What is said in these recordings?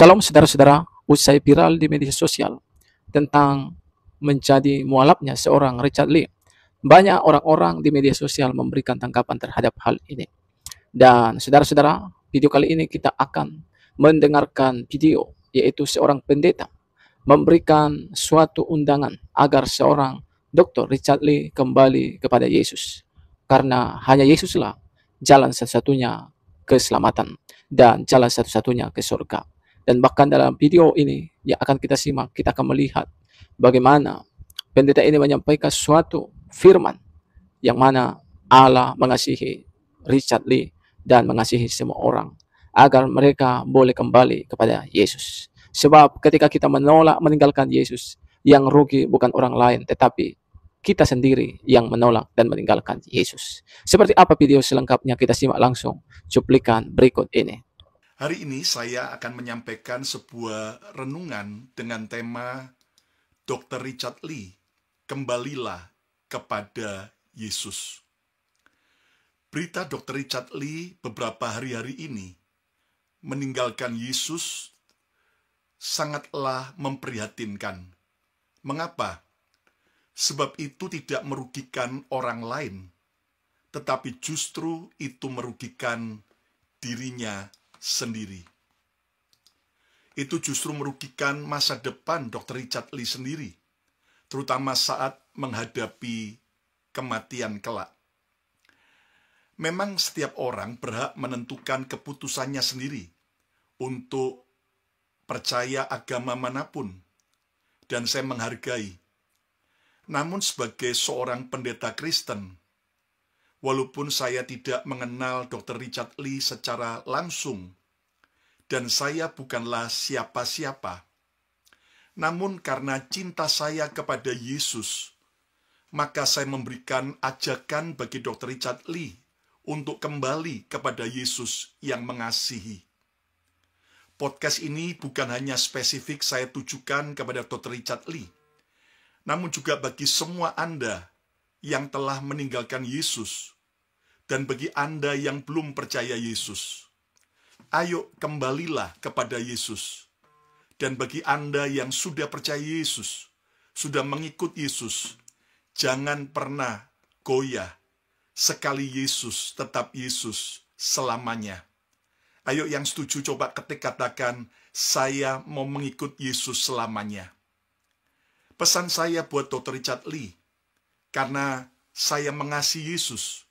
Salam saudara-saudara, usai viral di media sosial tentang menjadi mualafnya seorang Richard Lee, banyak orang-orang di media sosial memberikan tanggapan terhadap hal ini. Dan saudara-saudara, video kali ini kita akan mendengarkan video yaitu seorang pendeta memberikan suatu undangan agar seorang Dr. Richard Lee kembali kepada Yesus. Karena hanya Yesuslah jalan satu-satunya keselamatan dan jalan satu-satunya ke surga. Dan bahkan dalam video ini yang akan kita simak, kita akan melihat bagaimana pendeta ini menyampaikan suatu firman yang mana Allah mengasihi Richard Lee dan mengasihi semua orang agar mereka boleh kembali kepada Yesus. Sebab ketika kita menolak meninggalkan Yesus, yang rugi bukan orang lain tetapi kita sendiri yang menolak dan meninggalkan Yesus. Seperti apa video selengkapnya, kita simak langsung cuplikan berikut ini. Hari ini saya akan menyampaikan sebuah renungan dengan tema Dr. Richard Lee, kembalilah kepada Yesus. Berita Dr. Richard Lee beberapa hari-hari ini meninggalkan Yesus sangatlah memprihatinkan. Mengapa? Sebab itu tidak merugikan orang lain, tetapi justru itu merugikan dirinya sendiri. Itu justru merugikan masa depan Dr. Richard Lee sendiri, terutama saat menghadapi kematian kelak. Memang setiap orang berhak menentukan keputusannya sendiri untuk percaya agama manapun, dan saya menghargai. Namun sebagai seorang pendeta Kristen, walaupun saya tidak mengenal Dr. Richard Lee secara langsung, dan saya bukanlah siapa-siapa, namun karena cinta saya kepada Yesus, maka saya memberikan ajakan bagi Dr. Richard Lee untuk kembali kepada Yesus yang mengasihi. Podcast ini bukan hanya spesifik saya tujukan kepada Dr. Richard Lee, namun juga bagi semua Anda yang telah meninggalkan Yesus, dan bagi Anda yang belum percaya Yesus. Ayo kembalilah kepada Yesus. Dan bagi Anda yang sudah percaya Yesus, sudah mengikut Yesus, jangan pernah goyah. Sekali Yesus, tetap Yesus selamanya. Ayo yang setuju coba ketik katakan, saya mau mengikut Yesus selamanya. Pesan saya buat Dr. Richard Lee, karena saya mengasihi Yesus,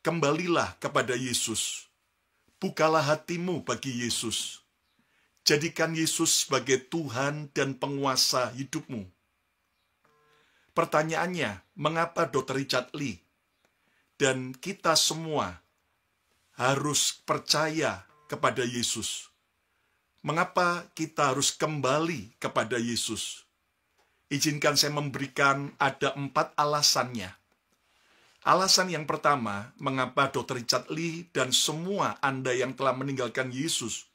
kembalilah kepada Yesus. Bukalah hatimu bagi Yesus. Jadikan Yesus sebagai Tuhan dan penguasa hidupmu. Pertanyaannya, mengapa Dr. Richard Lee dan kita semua harus percaya kepada Yesus? Mengapa kita harus kembali kepada Yesus? Izinkan saya memberikan ada 4 alasannya. Alasan yang pertama, mengapa Dr. Richard Lee dan semua Anda yang telah meninggalkan Yesus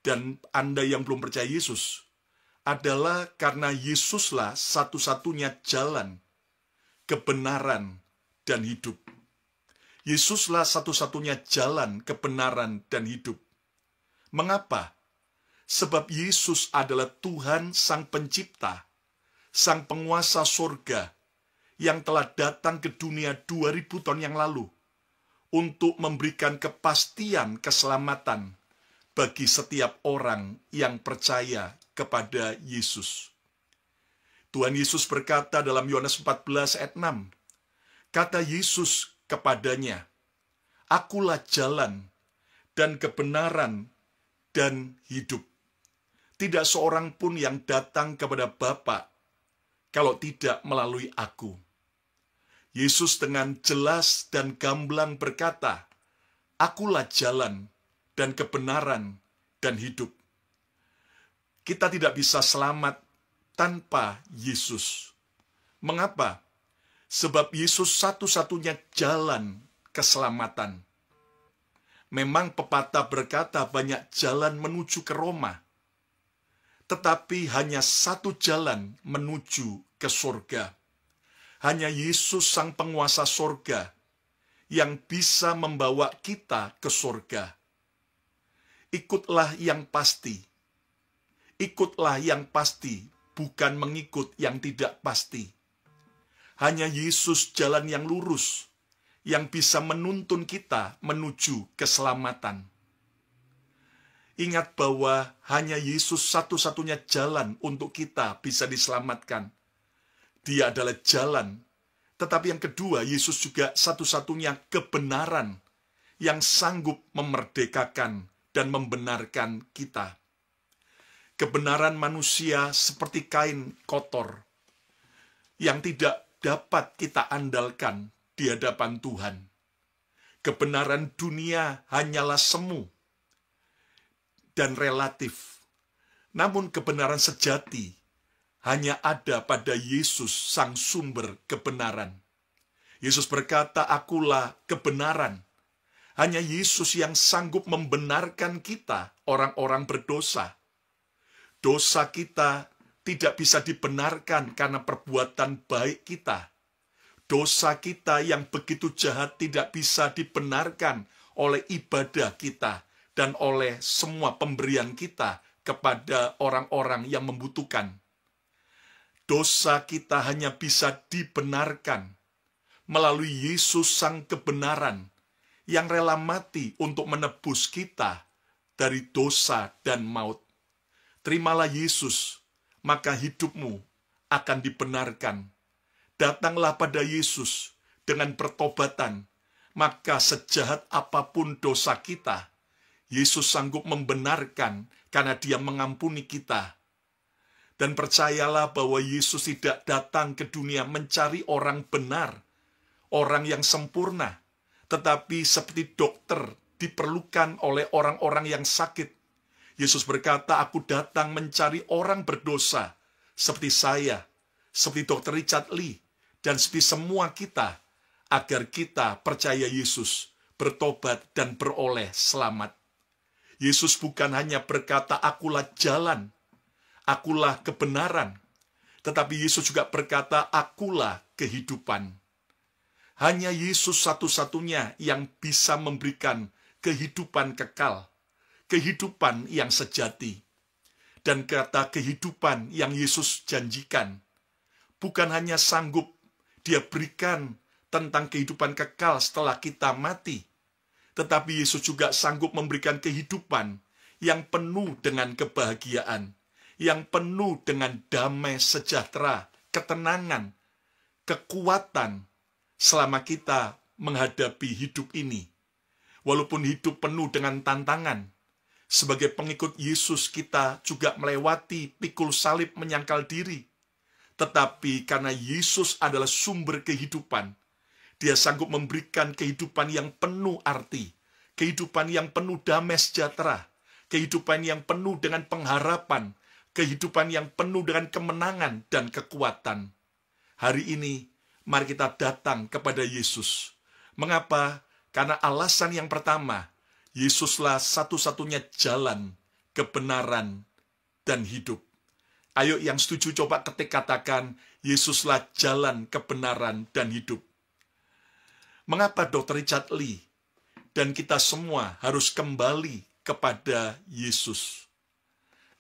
dan Anda yang belum percaya Yesus, adalah karena Yesuslah satu-satunya jalan, kebenaran, dan hidup. Yesuslah satu-satunya jalan, kebenaran, dan hidup. Mengapa? Sebab Yesus adalah Tuhan Sang Pencipta, Sang Penguasa surga, yang telah datang ke dunia 2000 tahun yang lalu untuk memberikan kepastian keselamatan bagi setiap orang yang percaya kepada Yesus. Tuhan Yesus berkata dalam Yohanes 14 ayat 6, kata Yesus kepadanya, akulah jalan dan kebenaran dan hidup. Tidak seorang pun yang datang kepada Bapa kalau tidak melalui aku. Yesus dengan jelas dan gamblang berkata, akulah jalan dan kebenaran dan hidup. Kita tidak bisa selamat tanpa Yesus. Mengapa? Sebab Yesus satu-satunya jalan keselamatan. Memang pepatah berkata banyak jalan menuju ke Roma, tetapi hanya satu jalan menuju ke surga. Hanya Yesus Sang Penguasa surga yang bisa membawa kita ke surga. Ikutlah yang pasti, Ikutlah yang pasti, bukan mengikut yang tidak pasti. Hanya Yesus jalan yang lurus, yang bisa menuntun kita menuju keselamatan. Ingat bahwa hanya Yesus satu-satunya jalan untuk kita bisa diselamatkan. Dia adalah jalan. Tetapi yang kedua, Yesus juga satu-satunya kebenaran yang sanggup memerdekakan dan membenarkan kita. Kebenaran manusia seperti kain kotor yang tidak dapat kita andalkan di hadapan Tuhan. Kebenaran dunia hanyalah semu dan relatif. Namun kebenaran sejati hanya ada pada Yesus, sang sumber kebenaran. Yesus berkata, "Akulah kebenaran." Hanya Yesus yang sanggup membenarkan kita, orang-orang berdosa. Dosa kita tidak bisa dibenarkan karena perbuatan baik kita. Dosa kita yang begitu jahat tidak bisa dibenarkan oleh ibadah kita dan oleh semua pemberian kita kepada orang-orang yang membutuhkan. Dosa kita hanya bisa dibenarkan melalui Yesus sang kebenaran yang rela mati untuk menebus kita dari dosa dan maut. Terimalah Yesus, maka hidupmu akan dibenarkan. Datanglah pada Yesus dengan pertobatan, maka sejahat apapun dosa kita, Yesus sanggup membenarkan karena Dia mengampuni kita. Dan percayalah bahwa Yesus tidak datang ke dunia mencari orang benar, orang yang sempurna, tetapi seperti dokter diperlukan oleh orang-orang yang sakit. Yesus berkata, "Aku datang mencari orang berdosa, seperti saya, seperti Dr. Richard Lee, dan seperti semua kita, agar kita percaya Yesus, bertobat, dan beroleh selamat." Yesus bukan hanya berkata, "Akulah jalan, akulah kebenaran," tetapi Yesus juga berkata, "Akulah kehidupan." Hanya Yesus satu-satunya yang bisa memberikan kehidupan kekal, kehidupan yang sejati. Dan kata kehidupan yang Yesus janjikan, bukan hanya sanggup Dia berikan tentang kehidupan kekal setelah kita mati, tetapi Yesus juga sanggup memberikan kehidupan yang penuh dengan kebahagiaan, yang penuh dengan damai sejahtera, ketenangan, kekuatan selama kita menghadapi hidup ini. Walaupun hidup penuh dengan tantangan, sebagai pengikut Yesus kita juga melewati pikul salib menyangkal diri. Tetapi karena Yesus adalah sumber kehidupan, Dia sanggup memberikan kehidupan yang penuh arti, kehidupan yang penuh damai sejahtera, kehidupan yang penuh dengan pengharapan, kehidupan yang penuh dengan kemenangan dan kekuatan. Hari ini, mari kita datang kepada Yesus. Mengapa? Karena alasan yang pertama, Yesuslah satu-satunya jalan, kebenaran, dan hidup. Ayo yang setuju coba ketik katakan, Yesuslah jalan, kebenaran, dan hidup. Mengapa Dr. Richard Lee dan kita semua harus kembali kepada Yesus?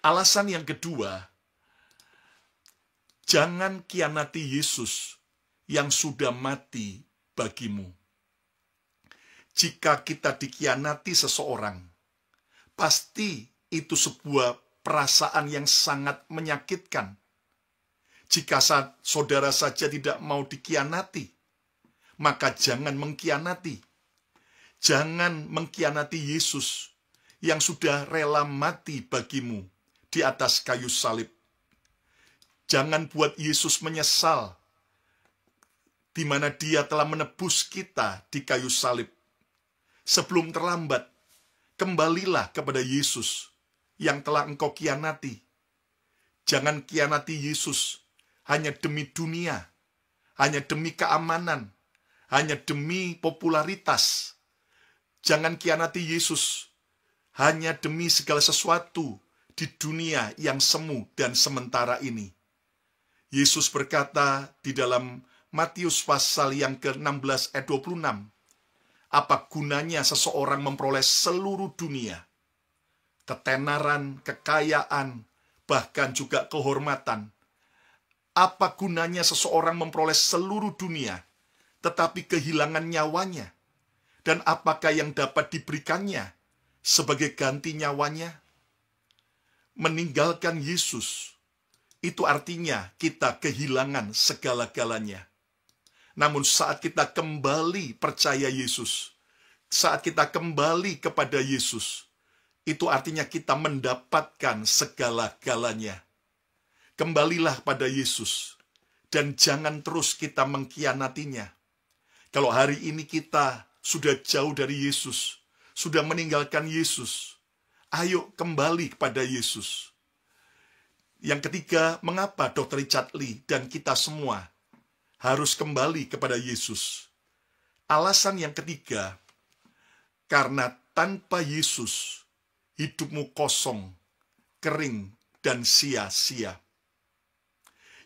Alasan yang kedua, jangan kianati Yesus yang sudah mati bagimu. Jika kita dikhianati seseorang, pasti itu sebuah perasaan yang sangat menyakitkan. Jika saudara saja tidak mau dikhianati, maka jangan mengkhianati. Jangan mengkhianati Yesus yang sudah rela mati bagimu di atas kayu salib. Jangan buat Yesus menyesal di mana Dia telah menebus kita di kayu salib. Sebelum terlambat, kembalilah kepada Yesus yang telah engkau khianati. Jangan khianati Yesus hanya demi dunia, hanya demi keamanan, hanya demi popularitas. Jangan khianati Yesus hanya demi segala sesuatu di dunia yang semu dan sementara ini. Yesus berkata di dalam Matius pasal yang ke-16 ayat 26, apa gunanya seseorang memperoleh seluruh dunia, ketenaran, kekayaan, bahkan juga kehormatan. Apa gunanya seseorang memperoleh seluruh dunia, tetapi kehilangan nyawanya? Dan apakah yang dapat diberikannya sebagai ganti nyawanya? Meninggalkan Yesus, itu artinya kita kehilangan segala-galanya. Namun saat kita kembali percaya Yesus, saat kita kembali kepada Yesus, itu artinya kita mendapatkan segala-galanya. Kembalilah pada Yesus, dan jangan terus kita mengkhianatinya. Kalau hari ini kita sudah jauh dari Yesus, sudah meninggalkan Yesus, ayo kembali kepada Yesus. Yang ketiga, mengapa Dr. Richard Lee dan kita semua harus kembali kepada Yesus? Alasan yang ketiga, karena tanpa Yesus, hidupmu kosong, kering, dan sia-sia.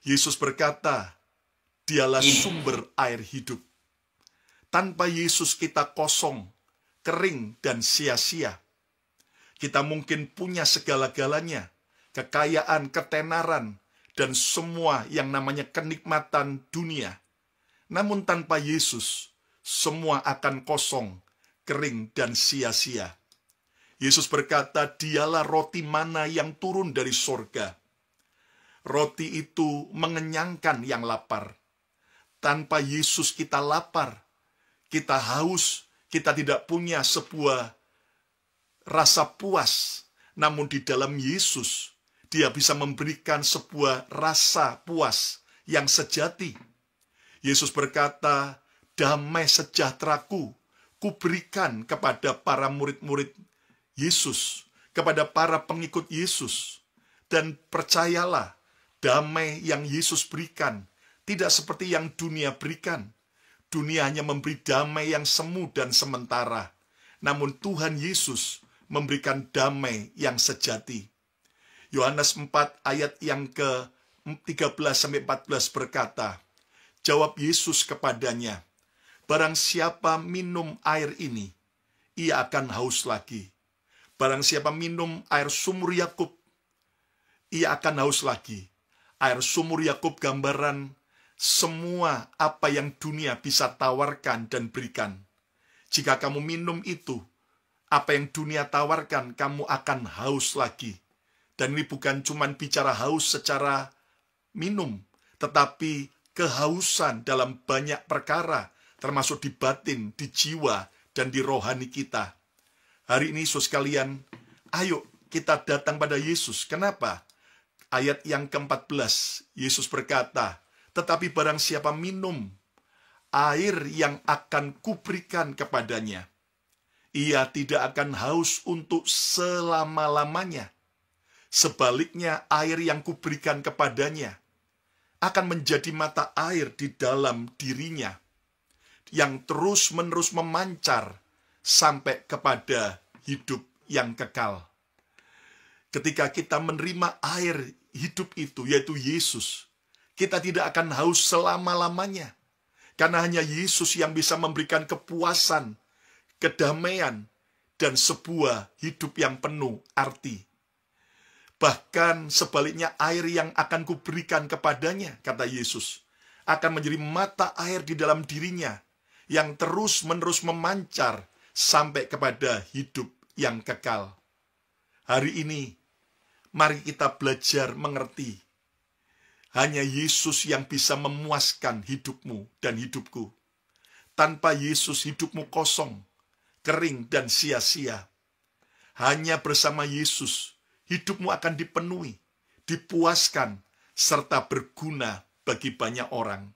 Yesus berkata, Dialah sumber air hidup. Tanpa Yesus kita kosong, kering, dan sia-sia. Kita mungkin punya segala-galanya, kekayaan, ketenaran, dan semua yang namanya kenikmatan dunia. Namun tanpa Yesus, semua akan kosong, kering, dan sia-sia. Yesus berkata, Dialah roti mana yang turun dari sorga. Roti itu mengenyangkan yang lapar. Tanpa Yesus kita lapar, kita haus, kita tidak punya sebuah rasa puas. Namun di dalam Yesus, Dia bisa memberikan sebuah rasa puas yang sejati. Yesus berkata, damai sejahteraku, kuberikan kepada para murid-murid Yesus, kepada para pengikut Yesus. Dan percayalah, damai yang Yesus berikan tidak seperti yang dunia berikan. Dunia hanya memberi damai yang semu dan sementara. Namun Tuhan Yesus memberikan damai yang sejati. Yohanes 4 ayat yang ke-13-14 berkata, jawab Yesus kepadanya, barang siapa minum air ini, ia akan haus lagi. Barang siapa minum air sumur Yakub, ia akan haus lagi. Air sumur Yakub gambaran semua apa yang dunia bisa tawarkan dan berikan. Jika kamu minum itu, apa yang dunia tawarkan, kamu akan haus lagi. Dan ini bukan cuma bicara haus secara minum, tetapi kehausan dalam banyak perkara, termasuk di batin, di jiwa, dan di rohani kita. Hari ini, saudara sekalian, ayo kita datang pada Yesus. Kenapa? Ayat yang ke-14, Yesus berkata, tetapi barang siapa minum air yang akan kuberikan kepadanya, ia tidak akan haus untuk selama-lamanya. Sebaliknya, air yang kuberikan kepadanya akan menjadi mata air di dalam dirinya, yang terus-menerus memancar sampai kepada hidup yang kekal. Ketika kita menerima air hidup itu, yaitu Yesus, kita tidak akan haus selama-lamanya. Karena hanya Yesus yang bisa memberikan kepuasan, kedamaian, dan sebuah hidup yang penuh arti. Bahkan sebaliknya, air yang akan kuberikan kepadanya, kata Yesus, akan menjadi mata air di dalam dirinya, yang terus-menerus memancar sampai kepada hidup yang kekal. Hari ini, mari kita belajar mengerti, hanya Yesus yang bisa memuaskan hidupmu dan hidupku. Tanpa Yesus hidupmu kosong, kering, dan sia-sia. Hanya bersama Yesus, hidupmu akan dipenuhi, dipuaskan, serta berguna bagi banyak orang.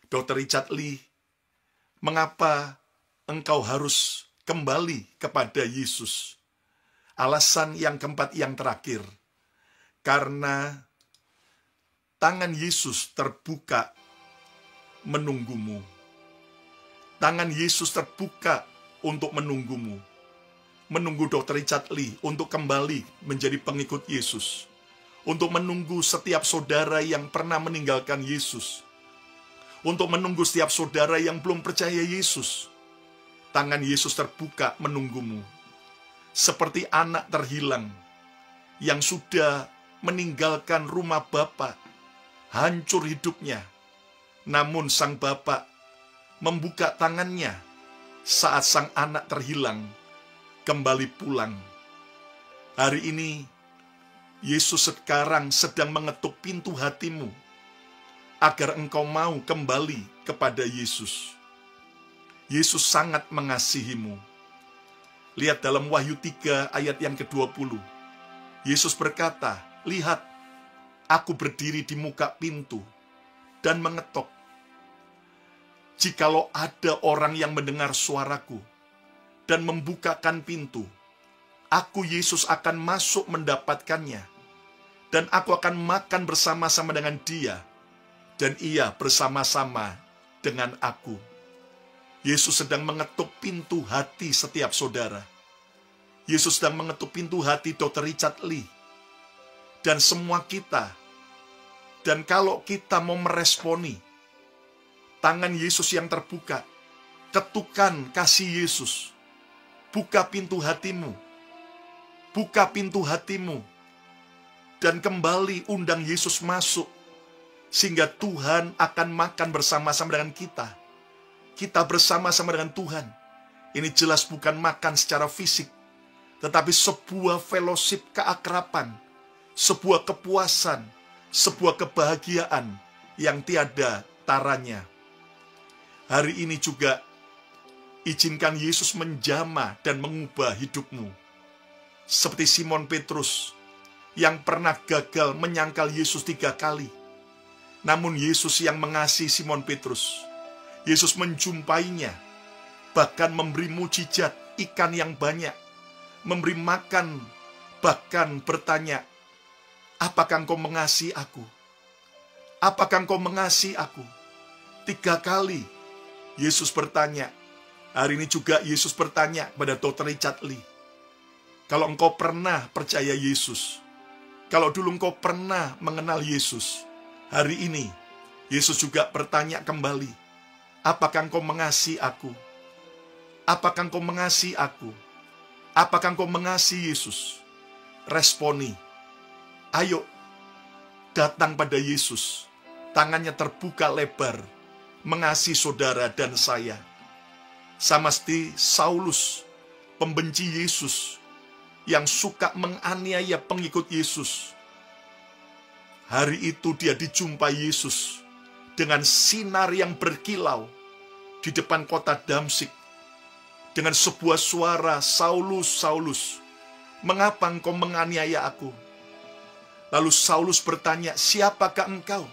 Dr. Richard Lee, mengapa engkau harus kembali kepada Yesus? Alasan yang keempat, yang terakhir, karena tangan Yesus terbuka menunggumu. Tangan Yesus terbuka untuk menunggumu. Menunggu Dr. Richard Lee untuk kembali menjadi pengikut Yesus. Untuk menunggu setiap saudara yang pernah meninggalkan Yesus. Untuk menunggu setiap saudara yang belum percaya Yesus. Tangan Yesus terbuka menunggumu. Seperti anak terhilang yang sudah meninggalkan rumah bapa, hancur hidupnya. Namun sang bapa membuka tangannya saat sang anak terhilang, kembali pulang. Hari ini, Yesus sekarang sedang mengetuk pintu hatimu, agar engkau mau kembali kepada Yesus. Yesus sangat mengasihimu. Lihat dalam Wahyu 3 ayat yang ke-20. Yesus berkata, "Lihat, aku berdiri di muka pintu dan mengetok. Jikalau ada orang yang mendengar suaraku dan membukakan pintu, aku Yesus akan masuk mendapatkannya, dan aku akan makan bersama-sama dengan dia, dan ia bersama-sama dengan aku." Yesus sedang mengetuk pintu hati setiap saudara. Yesus sedang mengetuk pintu hati Dr. Richard Lee dan semua kita. Dan kalau kita mau meresponi tangan Yesus yang terbuka, ketukan kasih Yesus, buka pintu hatimu, buka pintu hatimu, dan kembali undang Yesus masuk, sehingga Tuhan akan makan bersama-sama dengan kita. Kita bersama-sama dengan Tuhan. Ini jelas bukan makan secara fisik, tetapi sebuah fellowship keakraban, sebuah kepuasan, sebuah kebahagiaan yang tiada taranya. Hari ini juga, izinkan Yesus menjamah dan mengubah hidupmu. Seperti Simon Petrus, yang pernah gagal menyangkal Yesus 3 kali. Namun Yesus yang mengasihi Simon Petrus, Yesus menjumpainya, bahkan memberi mujizat ikan yang banyak, memberi makan, bahkan bertanya, "Apakah engkau mengasihi aku? Apakah engkau mengasihi aku?" 3 kali Yesus bertanya. Hari ini juga Yesus bertanya pada Dr. Richard Lee, kalau engkau pernah percaya Yesus, kalau dulu engkau pernah mengenal Yesus, hari ini Yesus juga bertanya kembali, apakah engkau mengasihi aku? Apakah engkau mengasihi aku? Apakah engkau mengasihi Yesus? Responi. Ayo, datang pada Yesus. Tangannya terbuka lebar, mengasihi saudara dan saya. Sama seperti Saulus, pembenci Yesus, yang suka menganiaya pengikut Yesus. Hari itu dia dijumpai Yesus dengan sinar yang berkilau di depan kota Damsyik, dengan sebuah suara, "Saulus, Saulus, mengapa engkau menganiaya aku?" Lalu Saulus bertanya, "Siapakah engkau?"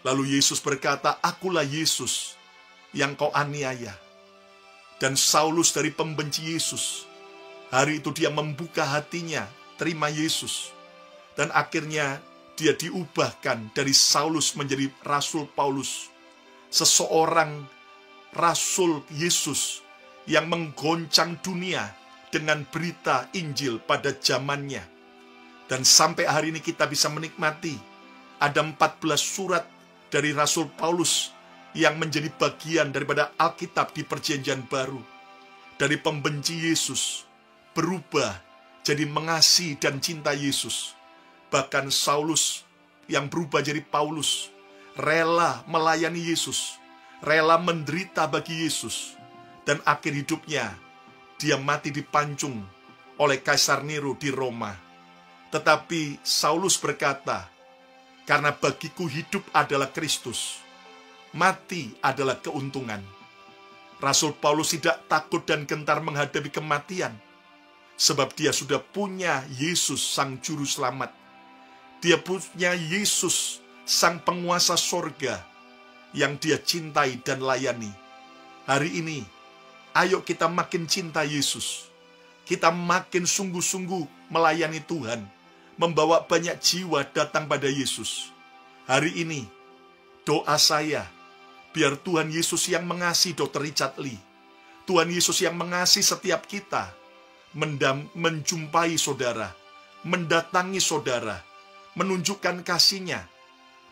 Lalu Yesus berkata, "Akulah Yesus yang kau aniaya." Dan Saulus dari pembenci Yesus, hari itu dia membuka hatinya, terima Yesus. Dan akhirnya dia diubahkan dari Saulus menjadi Rasul Paulus, seseorang Rasul Yesus yang menggoncang dunia dengan berita Injil pada zamannya. Dan sampai hari ini kita bisa menikmati ada 14 surat dari Rasul Paulus yang menjadi bagian daripada Alkitab di Perjanjian Baru. Dari pembenci Yesus berubah jadi mengasihi dan cinta Yesus. Bahkan Saulus yang berubah jadi Paulus, rela melayani Yesus, rela menderita bagi Yesus, dan akhir hidupnya dia mati dipancung oleh Kaisar Nero di Roma. Tetapi Saulus berkata, "Karena bagiku hidup adalah Kristus, mati adalah keuntungan." Rasul Paulus tidak takut dan gentar menghadapi kematian, sebab dia sudah punya Yesus Sang Juru Selamat. Dia punya Yesus Sang Penguasa Sorga yang dia cintai dan layani. Hari ini, ayo kita makin cinta Yesus. Kita makin sungguh-sungguh melayani Tuhan, membawa banyak jiwa datang pada Yesus. Hari ini, doa saya, biar Tuhan Yesus yang mengasihi Dr. Richard Lee, Tuhan Yesus yang mengasihi setiap kita, menjumpai saudara, mendatangi saudara, menunjukkan kasih-Nya,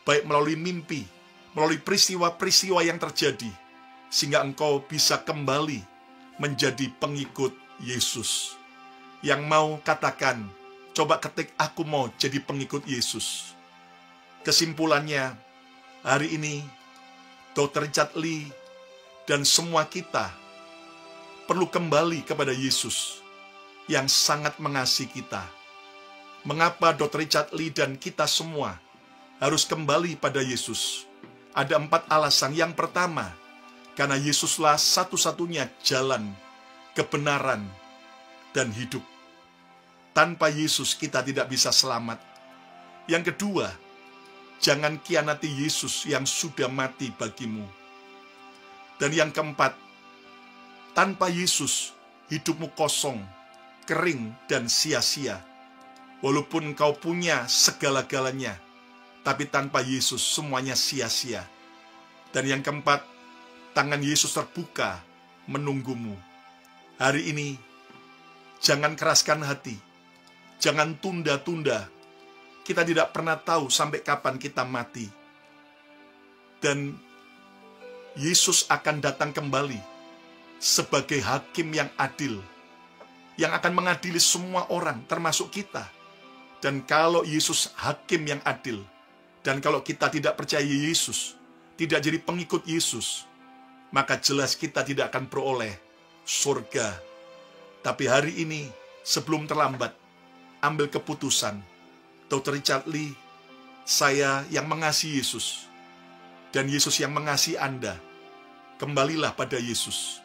baik melalui mimpi, melalui peristiwa-peristiwa yang terjadi, sehingga engkau bisa kembali menjadi pengikut Yesus. Yang mau katakan, Coba ketik, aku mau jadi pengikut Yesus. Kesimpulannya, hari ini, Dr. Richard Lee dan semua kita perlu kembali kepada Yesus yang sangat mengasihi kita. Mengapa Dr. Richard Lee dan kita semua harus kembali pada Yesus? Ada 4 alasan. Yang pertama, karena Yesuslah satu-satunya jalan, kebenaran, dan hidup. Tanpa Yesus kita tidak bisa selamat. Yang kedua, jangan kianati Yesus yang sudah mati bagimu. Dan yang keempat, tanpa Yesus hidupmu kosong, kering, dan sia-sia. Walaupun kau punya segala-galanya, tapi tanpa Yesus semuanya sia-sia. Dan yang keempat, tangan Yesus terbuka menunggumu. Hari ini, jangan keraskan hati. Jangan tunda-tunda. Kita tidak pernah tahu sampai kapan kita mati. Dan Yesus akan datang kembali sebagai hakim yang adil, yang akan mengadili semua orang, termasuk kita. Dan kalau Yesus hakim yang adil, dan kalau kita tidak percaya Yesus, tidak jadi pengikut Yesus, maka jelas kita tidak akan beroleh surga. Tapi hari ini, sebelum terlambat, ambil keputusan. Dr. Richard Lee, saya yang mengasihi Yesus, dan Yesus yang mengasihi Anda, kembalilah pada Yesus.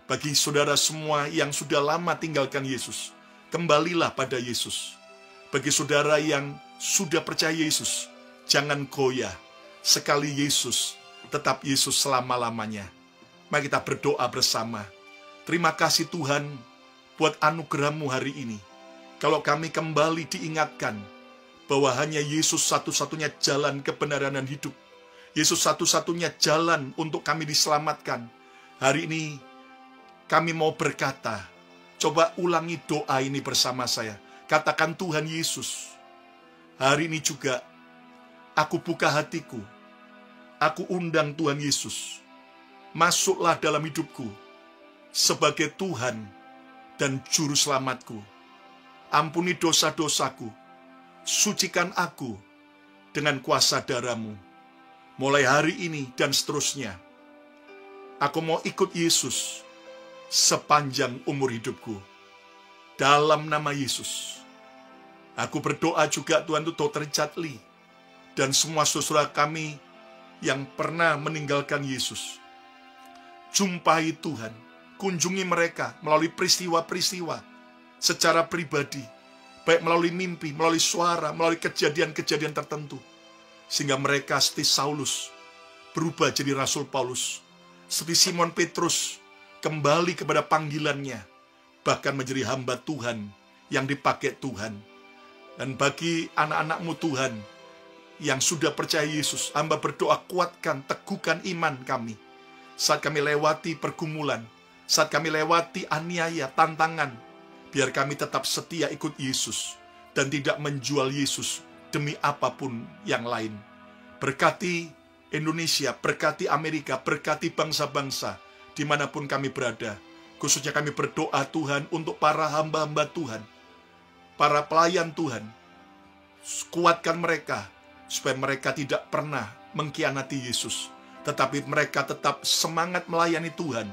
Bagi saudara semua yang sudah lama tinggalkan Yesus, kembalilah pada Yesus. Bagi saudara yang sudah percaya Yesus, jangan goyah. Sekali Yesus, tetap Yesus selama-lamanya. Mari kita berdoa bersama. Terima kasih Tuhan buat anugerah-Mu hari ini. Kalau kami kembali diingatkan bahwa hanya Yesus satu-satunya jalan kebenaran dan hidup. Yesus satu-satunya jalan untuk kami diselamatkan. Hari ini kami mau berkata, coba ulangi doa ini bersama saya. Katakan, Tuhan Yesus, hari ini juga aku buka hatiku. Aku undang Tuhan Yesus. Masuklah dalam hidupku sebagai Tuhan dan Juru Selamatku. Ampuni dosa-dosaku. Sucikan aku dengan kuasa darah-Mu. Mulai hari ini dan seterusnya, aku mau ikut Yesus sepanjang umur hidupku. Dalam nama Yesus, aku berdoa juga Tuhan untuk Dr. Richard Lee dan semua saudara kami yang pernah meninggalkan Yesus. Jumpai Tuhan, kunjungi mereka melalui peristiwa-peristiwa secara pribadi, baik melalui mimpi, melalui suara, melalui kejadian-kejadian tertentu, sehingga mereka seperti Saulus berubah jadi Rasul Paulus, seperti Simon Petrus kembali kepada panggilannya, bahkan menjadi hamba Tuhan yang dipakai Tuhan. Dan bagi anak-anak-Mu Tuhan yang sudah percaya Yesus, hamba berdoa kuatkan, teguhkan iman kami saat kami lewati pergumulan, saat kami lewati aniaya, tantangan. Biar kami tetap setia ikut Yesus dan tidak menjual Yesus demi apapun yang lain. Berkati Indonesia, berkati Amerika, berkati bangsa-bangsa dimanapun kami berada. Khususnya kami berdoa Tuhan untuk para hamba-hamba Tuhan, para pelayan Tuhan. Kuatkan mereka supaya mereka tidak pernah mengkhianati Yesus, tetapi mereka tetap semangat melayani Tuhan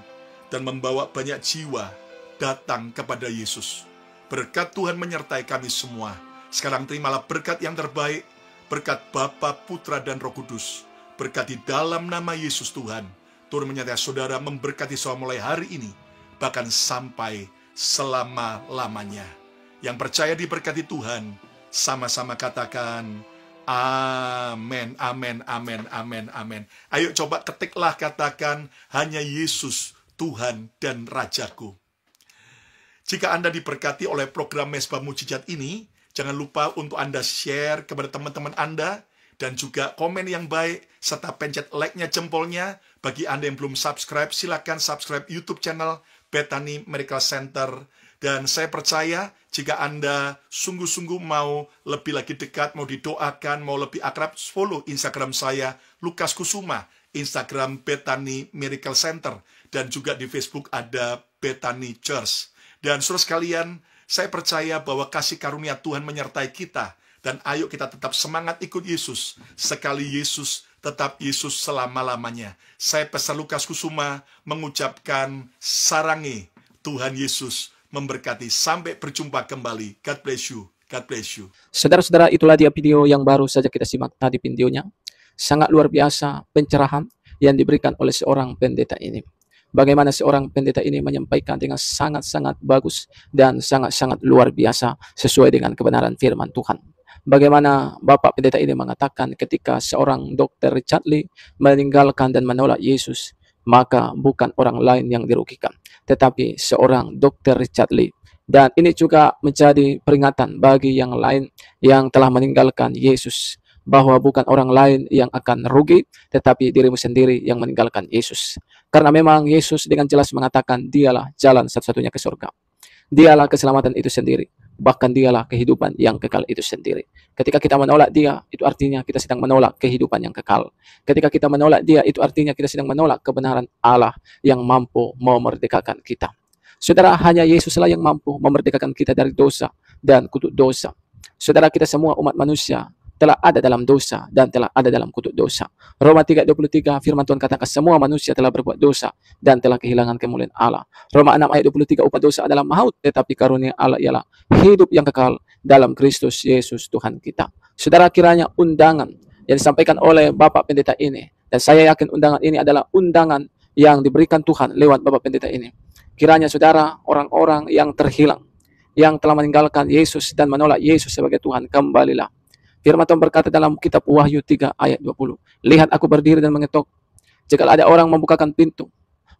dan membawa banyak jiwa datang kepada Yesus. Berkat Tuhan menyertai kami semua. Sekarang terimalah berkat yang terbaik, berkat Bapa, Putra, dan Roh Kudus. Berkat di dalam nama Yesus Tuhan. Turun menyertai saudara, memberkati saudara mulai hari ini, bahkan sampai selama-lamanya. Yang percaya diberkati Tuhan, sama-sama katakan, amin, amin, amin, amin, amin. Ayo coba ketiklah, katakan, hanya Yesus, Tuhan dan Rajaku. Jika Anda diberkati oleh program Mezbah Mujizat ini, jangan lupa untuk Anda share kepada teman-teman Anda, dan juga komen yang baik, serta pencet like-nya, jempolnya. Bagi Anda yang belum subscribe, silakan subscribe YouTube channel Bethany Miracle Center. Dan saya percaya, jika Anda sungguh-sungguh mau lebih lagi dekat, mau didoakan, mau lebih akrab, follow Instagram saya, Lukas Kusuma, Instagram Bethany Miracle Center, dan juga di Facebook ada Bethany Church. Dan saudara sekalian, Saya percaya bahwa kasih karunia Tuhan menyertai kita. Dan ayo kita tetap semangat ikut Yesus. Sekali Yesus, tetap Yesus selama-lamanya. Saya Pastor Lukas Kusuma mengucapkan sarangi. Tuhan Yesus memberkati. Sampai berjumpa kembali. God bless you. God bless you. Saudara-saudara, itulah dia video yang baru saja kita simak tadi videonya. Sangat luar biasa pencerahan yang diberikan oleh seorang pendeta ini. Bagaimana seorang pendeta ini menyampaikan dengan sangat-sangat bagus dan sangat-sangat luar biasa sesuai dengan kebenaran firman Tuhan. Bagaimana Bapak pendeta ini mengatakan ketika seorang Dr. Richard Lee meninggalkan dan menolak Yesus, maka bukan orang lain yang dirugikan, tetapi seorang Dr. Richard Lee. Dan ini juga menjadi peringatan bagi yang lain yang telah meninggalkan Yesus, bahwa bukan orang lain yang akan rugi, tetapi dirimu sendiri yang meninggalkan Yesus. Karena memang Yesus dengan jelas mengatakan dialah jalan satu-satunya ke surga. Dialah keselamatan itu sendiri. Bahkan dialah kehidupan yang kekal itu sendiri. Ketika kita menolak dia, itu artinya kita sedang menolak kehidupan yang kekal. Ketika kita menolak dia, itu artinya kita sedang menolak kebenaran Allah yang mampu memerdekakan kita. Saudara, hanya Yesuslah yang mampu memerdekakan kita dari dosa dan kutuk dosa. Saudara, kita semua umat manusia telah ada dalam dosa dan telah ada dalam kutuk dosa. Roma 3:23 firman Tuhan katakan semua manusia telah berbuat dosa dan telah kehilangan kemuliaan Allah. Roma 6:23 upah dosa adalah maut, tetapi karunia Allah ialah hidup yang kekal dalam Kristus Yesus Tuhan kita. Saudara, kiranya undangan yang disampaikan oleh Bapak Pendeta ini, dan saya yakin undangan ini adalah undangan yang diberikan Tuhan lewat Bapak Pendeta ini. Kiranya saudara, orang-orang yang terhilang, yang telah meninggalkan Yesus dan menolak Yesus sebagai Tuhan, kembalilah. Firman Tuhan berkata dalam kitab Wahyu 3:20, lihat aku berdiri dan mengetok. Jika ada orang membukakan pintu,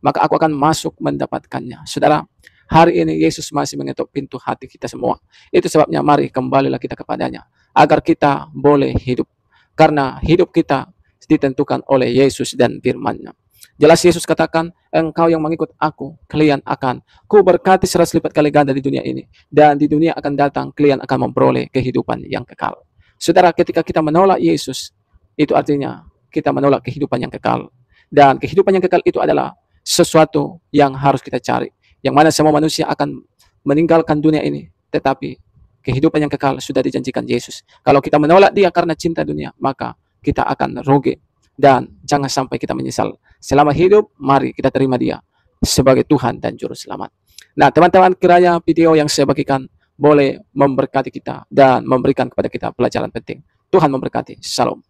maka aku akan masuk mendapatkannya. Saudara, hari ini Yesus masih mengetok pintu hati kita semua. Itu sebabnya mari kembalilah kita kepadanya, agar kita boleh hidup. Karena hidup kita ditentukan oleh Yesus dan firman-Nya. Jelas Yesus katakan, engkau yang mengikut aku, kalian akan ku berkati 100 lipat kali ganda di dunia ini. Dan di dunia akan datang, kalian akan memperoleh kehidupan yang kekal. Saudara, ketika kita menolak Yesus, itu artinya kita menolak kehidupan yang kekal. Dan kehidupan yang kekal itu adalah sesuatu yang harus kita cari. Yang mana semua manusia akan meninggalkan dunia ini. Tetapi kehidupan yang kekal sudah dijanjikan Yesus. Kalau kita menolak dia karena cinta dunia, maka kita akan rugi. Dan jangan sampai kita menyesal. Selama hidup, mari kita terima dia sebagai Tuhan dan Juru Selamat. Nah, teman-teman, kiranya video yang saya bagikan boleh memberkati kita dan memberikan kepada kita pelajaran penting. Tuhan memberkati. Shalom.